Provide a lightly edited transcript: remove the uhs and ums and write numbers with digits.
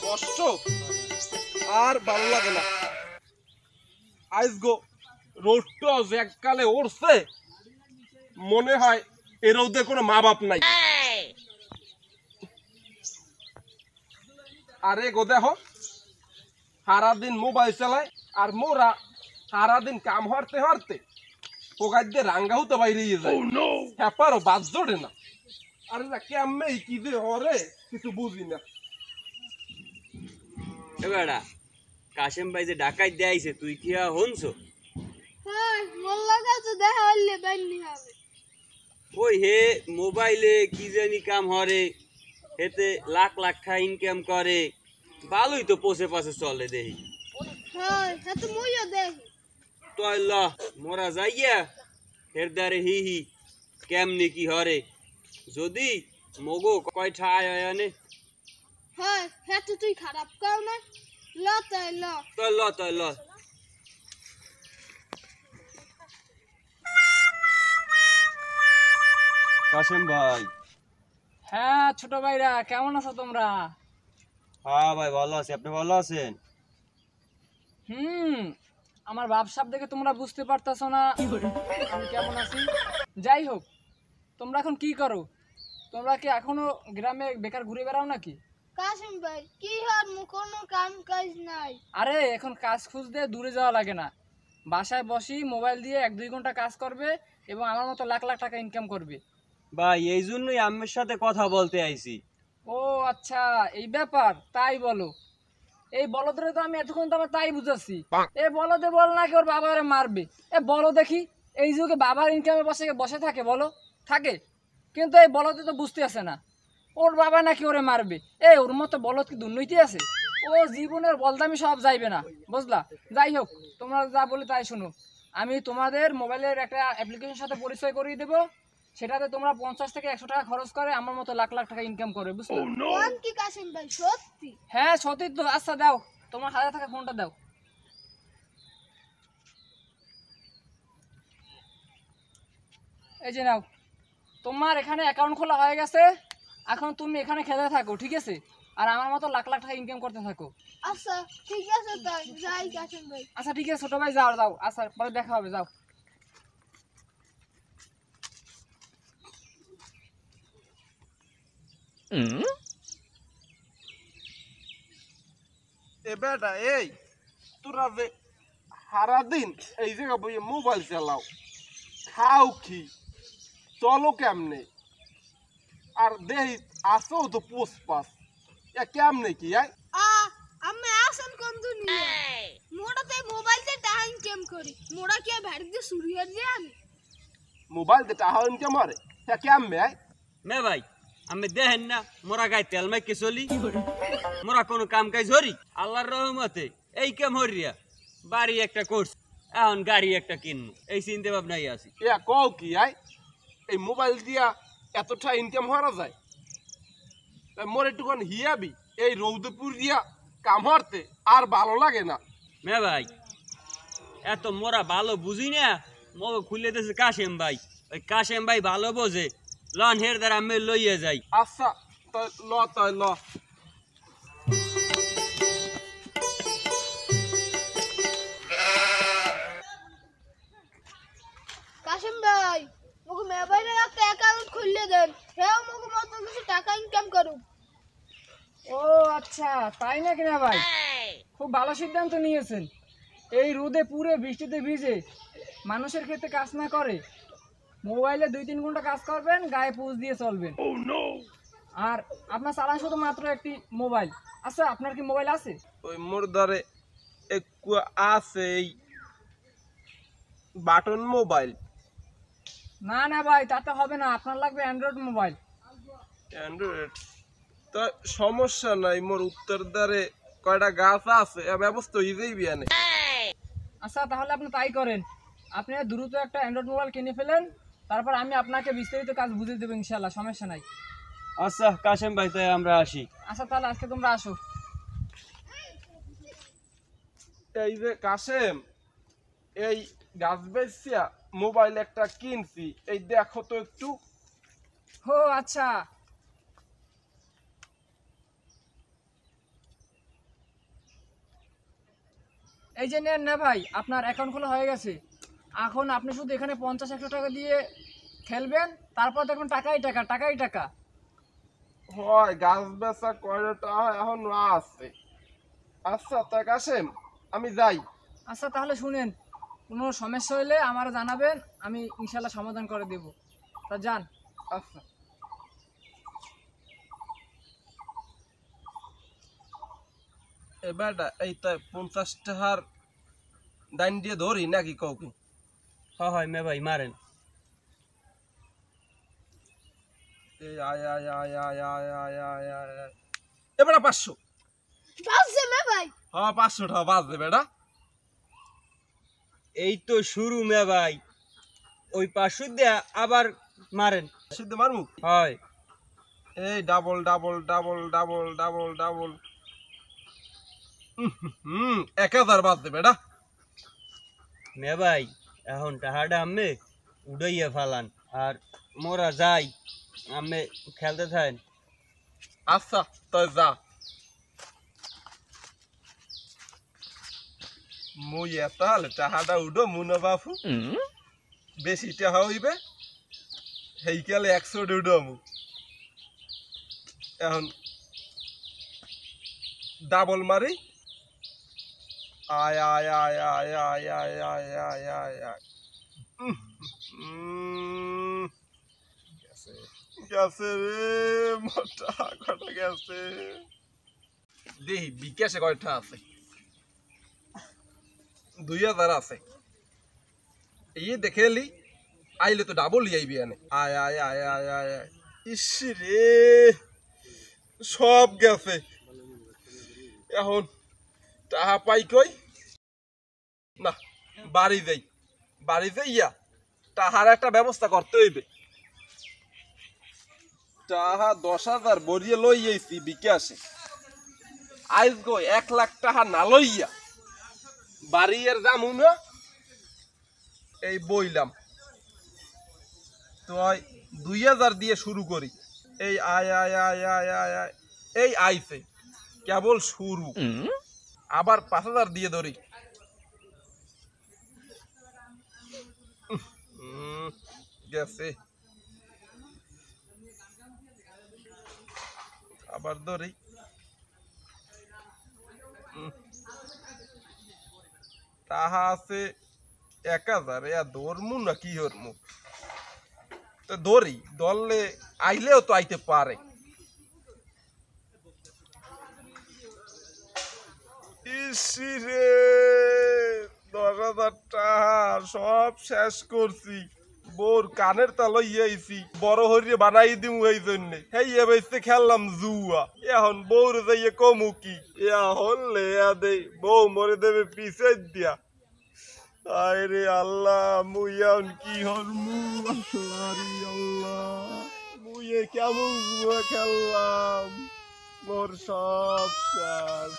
কষ্ট আর ভালো লাগে না। আইস গো রোদটা এককালে উঠছে, মনে হয় এ রোদে কোনো মা বাপ নাই। আরে গো দেখো, সারাদিন মোবাইল চালায় আর মোরা সারাদিন কাম হারতে হারতে পোকার দিয়ে রাঙ্গা হতে বাইরে যায়। হ্যাপারও বাদ জোড়ে না। আরে কেমনে কি যে হরে কিছু বুঝি না। এবারা কাশেম ভাই যে ডাকাই দেয়াইছে, তুই কি হনছো? ওই হে মোবাইলে কি জানি কাম হরে, হেতে লাখ লাখ টাকা ইনকাম করে, ভালোই তো পোষে পাশে চলে দেখি। তো মোরা যাইয়া হের দারে হি হি কেমনি কি হরে, যদি মগো কয়টা আয়ানে তুই খারাপ কাও না, ল তাই ল তই ল। কাশেম ভাই। হ্যাঁ ছোট ভাইরা, কেমন আছো তোমরা? হ্যাঁ ভাই ভালো আছি, আপনি ভালো আছেন? আমার ভাবসাব দেখে তোমরা বুঝতে পারতেছো না আমি কেমন আছি। যাই হোক, তোমরা এখন কি করো? তোমরা কি এখনো গ্রামে বেকার ঘুরে বেড়াও নাকি? কাশিম ভাই কি আর কোনো কাম কাজ নাই। আরে এখন কাজ খুঁজতে দূরে যাওয়া লাগে না, বাসায় বসি মোবাইল দিয়ে 1-2 ঘন্টা কাজ করবে এবং আমার মতো লাখ লাখ টাকা ইনকাম করবে। ভাই এই জন্যই আম্মের সাথে কথা বলতে আইছি। ও আচ্ছা, এই ব্যাপার, তাই বলো। এই বলদরে তো আমি এতক্ষণ তো আমার তাই বুঝাচ্ছি, এ বলদে বল নাকি ওর বাবারে মারবে। এ বলো দেখি, এই যুগে বাবার ইনকামে বসে থাকে বলো? থাকে, কিন্তু এই বলদে তো বুঝতে আসে না ওর বাবা নাকি ওরে মারবে। ওর মতো বলদ কি দুর্নীতি আছে? ও জীবনের বলদামি সব যাইবে না, বুঝলা? যাই হোক, তোমরা যা বলে তাই শোনো। আমি তোমাদের মোবাইলের একটা অ্যাপ্লিকেশনের সাথে পরিচয় করিয়ে দেবো, সেটাতে তোমরা 50 থেকে 100 টাকা খরচ করে আমার মতো লাখ লাখ টাকা ইনকাম করে, বুঝলে? কি কাশিম ভাই সত্যি? হ্যাঁ সত্যি তো। আচ্ছা দাও, তোমার হাতে থাকা ফোনটা দাও। এই যে নাও, তোমার এখানে অ্যাকাউন্ট খোলা হয়ে গেছে। এখন তুমি এখানে খেতে থাকো, ঠিক আছে? আর আমার মতো লাখ লাখ টাকা ইনকাম করতে থাকো। আচ্ছা ঠিক আছে, তাই যাই কাশিম ভাই। আচ্ছা ঠিক আছে ছোট ভাই, যাও যাও। আচ্ছা পরে দেখা হবে, যাও। এ বেটা এই তোরা যে সারাদিন এই জায়গা বইয়ে মোবাইল চালাও, খাও কি, চলো কেমনে, আর দেহি আসো তো পোস্ট পাস, এ কেমনে কি আমি আসল কোন দুনিয়া মোড়াতে মোবাইল তে টাইম কেম করি, মোড়া কি ভাড়ি দিয়ে সুরিয়া দিয়ে আমি মোবাইল তে টাকা ইনকাম করে, এ কেমনে মে ভাই আমি দেখেন না মোরা গায়ে তেল মাইকে চলি, মোরা কোনো কাম কাজ হরি? আল্লাহর রহমতে এই কাম হরিয়া বাড়ি একটা করছি, এখন গাড়ি একটা কিনবো, এই চিন্তা ভাবনাই আছি। এ কও কি এই মোবাইল দিয়া এতটা ইনকাম করা যায়? মোর একটুখান হিয়াবি, এই রৌদপুর দিয়া কাম হারতে আর ভালো লাগে না। মে ভাই এত মোরা ভালো বুঝি না, মগ খুলে দিয়েছে কাশেম ভাই, ওই কাশেম ভাই ভালো বোঝে, লন হের দ্বারা আমি লইয়ে যাই। আচ্ছা তই ল কাশিম ভাই মোকে মোবাইলে একটা অ্যাকাউন্ট খুলে দেন, হেও মোকে মত কিছু টাকা ইনকাম করুক। ও আচ্ছা তাই নাকি? না ভাই, খুব ভালো সিদ্ধান্ত নিয়েছেন। এই রোদে পুরে বৃষ্টিতে ভিজে মানুষের ক্ষেত্রে কাজ না করে মোবাইলে 2-3 ঘন্টা কাজ করবেন, গায়ে পুষ দিয়ে চলবেন। আর আপনার চালান শুধু মাত্র একটি মোবাইল। আচ্ছা আপনার কি মোবাইল আছে? ওই মোর ধরে একটু আছে এই বাটন মোবাইল। না না ভাই, তাতে হবে না, আপনার লাগবে অ্যান্ড্রয়েড মোবাইল। অ্যান্ড্রয়েড তো সমস্যা নাই, মোর উত্তর দ্বারে কয়টা গাছ আছে, ব্যবস্থা হয়ে যাইবি আনে। আচ্ছা তাহলে আপনি তাই করেন, আপনি দ্রুত একটা অ্যান্ড্রয়েড মোবাইল কিনে ফেলেন, তারপর আমি আপনাকে বিস্তারিত কাজ বুঝিয়ে দেবো ইনশাল্লাহ, সমস্যা নাই। আচ্ছা কাশেম ভাই তাই আমরা আসি। আচ্ছা তাহলে আজকে তোমরা আসো। এই যে কাশেম, এই গাছ বেচিয়া মোবাইল একটা কিনছি, এই দেখো তো একটু। ও আচ্ছা, এই যে নেন না ভাই, আপনার অ্যাকাউন্ট খোলা হয়ে গেছে। এখন আপনি শুধু এখানে 50-100 টাকা দিয়ে খেলবেন, তারপর দেখবেন টাকাই টাকা, টাকাই টাকা। হয় গাছ বেচা কয়টা এখন আছে। আচ্ছা তাই কাশেম, আমি যাই। আচ্ছা তাহলে শুনেন, কোনো সমস্যা হলে আমার জানাবেন, আমি ইনশাল্লাহ সমাধান করে দেব। তা যান। আচ্ছা। এবার এই তাই 50 টাকার ডাইন দিয়ে ধরি নাকি কাউকে? হয় মে ভাই মারেন। এই আয় আয় আয় আয় আয় আয় আয় আয় আয়। এবার 500। বাজছে মে ভাই। হ্যাঁ 500 টাকা বাজবে বেটা। এই তো শুরু মে ভাই, ওই 500 দিয়া আবার মারেন। সিদ্ধ মারমু। হয় এই double double double double double double. 1000 বাজবে বেটা। মে ভাই এখন টাহাটা আমি উড়াইয়া ফালান আর মোরা যাই, আমি খেলতে থাকেন। আচ্ছা তো যা। মুই এতাল টাহাটা উডো মুনা বাপু বেশি টাহা হইবে হেইকালে 100 উডো মু। এখন ডাবল মারি। আয় আয় আয় আয় আয় আয় আয় আয় আয় আয়। গেছে গেছে রে মোটা কটা গেছে। দেখি বিকাশে কয়টা আছে। 2000 আছে। এই দেখে এলি আইলে তো ডাবল আইবি আনে। আয় আয় আয় আয় আয় আয়। ইস রে সব গেছে। এখন টাহা পাই কই? না বাড়ি যাই, বাড়ি যাইয়া টাহার একটা ব্যবস্থা করতে হইবে। টাহা 10,000 বরিয়ে লই আইছি বিকাশে। আইজ গো 1 লাখ টাকা না লইয়া বাড়ি এর যামু না। এই বইলাম তো 2000 দিয়ে শুরু করি। এই আয় আয় আয় আয় আয় আয়। এই আইছে কেবল শুরু। আবার 5000 দিয়ে ধরি। গেছে আবার ধরি। তাহা আছে 1000। ধরমু না কি হরমু? তো ধরি, ধরলে আইলেও তো আইতে পারে। ইসি রে 10,000 টাকা সব শেষ করছি। বোর কানের তালো ইয়েছি বড় হরিয়ে বানাই দিমু এই জন্যে। হেই এবাইতে খেললাম জুয়া। এখন বউর যাইয়ে কমু কি? হলে দে বউ মরে দেবে পিছে দিয়া। আরে আল্লাহ মুই এখন কি হরমু? আল্লাহ রে আল্লাহ মুই কেমন জুয়া খেললাম, মোর সব শেষ।